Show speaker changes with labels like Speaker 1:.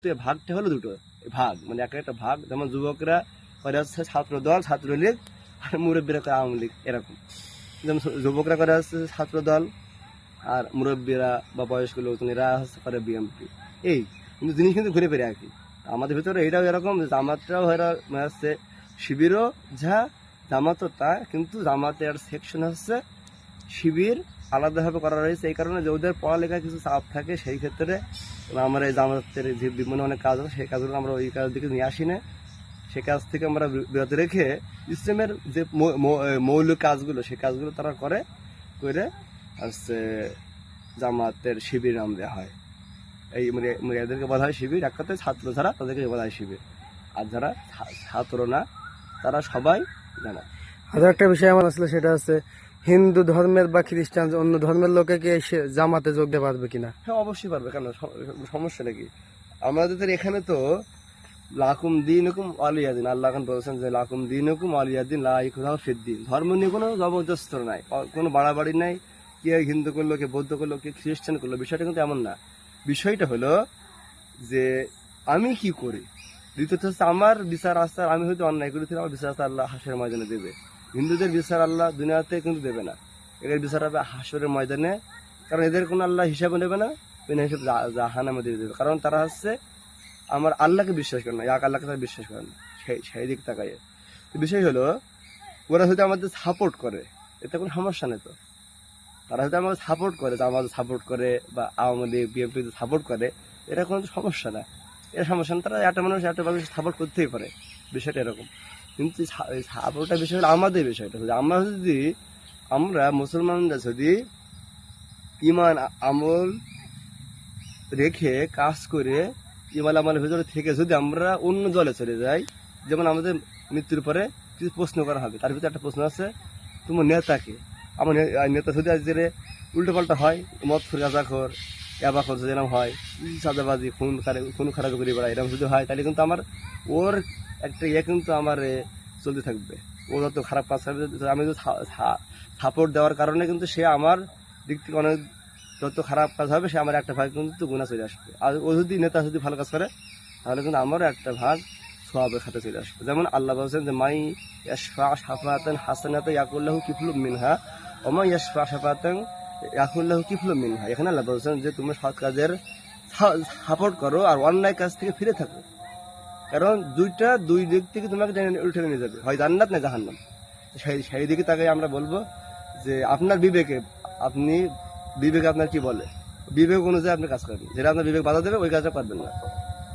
Speaker 1: কিন্তু এই ভাগটা হলো দুটো ভাগ, মানে একটা ভাগ। যেমন যুবকরা করে হচ্ছে ছাত্র দল, ছাত্রলীগ, আর মুরব্বীরা করে আওয়ামী লীগ, এরকম। যেমন যুবকরা করে হচ্ছে ছাত্র দল, আর মুরব্বীরা বা বয়স্ক লোকজন এরা হচ্ছে করে বিএনপি। এই কিন্তু জিনিস কিন্তু ঘুরে ফিরে আর কি। আমাদের ভিতরে এটাও এরকম, জামাতটাও হচ্ছে শিবিরও যা, জামাতও তা, কিন্তু জামাতের সেকশন হচ্ছে শিবির আলাদাভাবে করা রয়েছে। এই কারণে যে ওদের পড়ালেখায় কিছু চাপ থাকে, সেই ক্ষেত্রে আমরা এই জামাতের যে বিভিন্ন অনেক কাজ আছে সেই কাজগুলো আমরা ওই কাজ দিকে নিয়ে আসি না। সে কাজ থেকে আমরা বিরত রেখে ইসলামের যে মৌলিক কাজগুলো সেই কাজগুলো তারা করে হচ্ছে জামাতের শিবির নাম দেওয়া হয়। এই এদেরকে বলা হয় শিবির। এক কথায় ছাত্র যারা তাদেরকে বলা হয় শিবির, আর যারা ছাত্র না তারা সবাই জানা।
Speaker 2: আরো একটা বিষয় আমার আসলে সেটা হচ্ছে হিন্দু ধর্মের বা খ্রিস্টান অন্য ধর্মের লোকে কি জামাতে যোগ দিতে পারবে কিনা?
Speaker 1: হ্যাঁ, অবশ্যই পারবে, কেন সমস্যা নাকি? আমাদের এখানে তো লাকুম দিনুকুম ওয়ালিয়াদিন, আল্লাহ এখন বলছেন যে লাকুম দিনুকুম ওয়ালিয়াদিন, লা ইকরাহা ফিদ্দিন। ধর্ম নিয়ে কোনো জবরদস্ত নাই, কোনো বাড়াবাড়ি নাই। কে হিন্দু করলো, কে বৌদ্ধ করলো, কে খ্রিস্টান করলো, বিষয়টা কিন্তু এমন না। বিষয়টা হলো যে আমি কি করি। দ্বিতীয়ত হচ্ছে আমার বিচার আচার, আমি হয়তো অন্যায় করেছি, আমার বিচার আচার আল্লাহ হাসরের ময়দানে দেবে। হিন্দুদের বিচার আল্লাহ দুনিয়াতে কিন্তু দেবে না, এদের বিচার হবে হাসরের ময়দানে। কারণ এদের কোনো আল্লাহ হিসাবে নেবে না, বিনা হিসাব জাহান্নামে দিয়ে দেবে। কারণ তারা হচ্ছে আমার আল্লাহকে বিশ্বাস করে না, এক আল্লাহকে তারা বিশ্বাস করে না। সেই দিক তাকাই বিষয় হলো, ওরা যদি আমাদের সাপোর্ট করে এতে কোনো সমস্যা নেই। তো তারা যদি আমাকে সাপোর্ট করে, আমাদের সাপোর্ট করে বা আওয়ামী লীগ বিএনপি সাপোর্ট করে, এটা কোনো সমস্যা না। এটা সমস্যা না, তারা একটা মানুষ সাপোর্ট করতেই পারে, বিষয়টা এরকম। কিন্তু সাপোর্টটা বিষয় হলো আমাদের বিষয়টা হচ্ছে, আমরা মুসলমানরা যদি ইমান আমল রেখে কাজ করে ইমান আমলের ভিতরে থেকে যদি আমরা অন্য দলে চলে যাই, যেমন আমাদের মৃত্যুর পরে কিছু প্রশ্ন করা হবে, তার ভিতরে একটা প্রশ্ন আছে তোমার নেতাকে। আমার নেতা যদি আজ উল্টো পাল্টা হয়, মদ খুর গাঁজাখোর ইয়াবাখোর যদি এরকম হয়, চাঁদাবাজি খুন খারাপ করে বেড়ায়, এরকম যদি হয়, তাহলে কিন্তু আমার ওর একটা কিন্তু আমার চলতে থাকবে। ও যত খারাপ কাজ করবে, আমি যদি সাপোর্ট দেওয়ার কারণে কিন্তু সে আমার দিক থেকে অনেক যত খারাপ কাজ হবে, সে আমার একটা ভাগ কিন্তু গুনাহ চলে আসবে। আর ও যদি নেতা যদি ভালো কাজ করে, তাহলে কিন্তু আমারও একটা ভাগ সওয়াবের খাতে চলে আসবে। যেমন আল্লাহ বলছেন যে মাই ইয়াশফা শাফাআতান হাসানাতান ইয়াকুল্লাহু কিফলুম মিনহা ওয়া মাই ইয়াশফা শাফাআতান ইয়াকুল্লাহু কিফলুম মিনহা। এখানে আল্লাহ বলছেন যে তুমি সৎ কাজের সাপোর্ট করো আর অন্যায় কাজ থেকে ফিরে থাকো, কারণ দুই দিক থেকে তোমাকে উঠে নিয়ে যাবে, হয় জান্নাত না জাহান্নাম। সেই দিকে তাকে আমরা বলবো যে আপনার বিবেকে আপনার কি বলে, বিবেক অনুযায়ী আপনি কাজ করবেন। যেটা আপনার বিবেক বাধা দেবে ওই কাজটা করবেন না।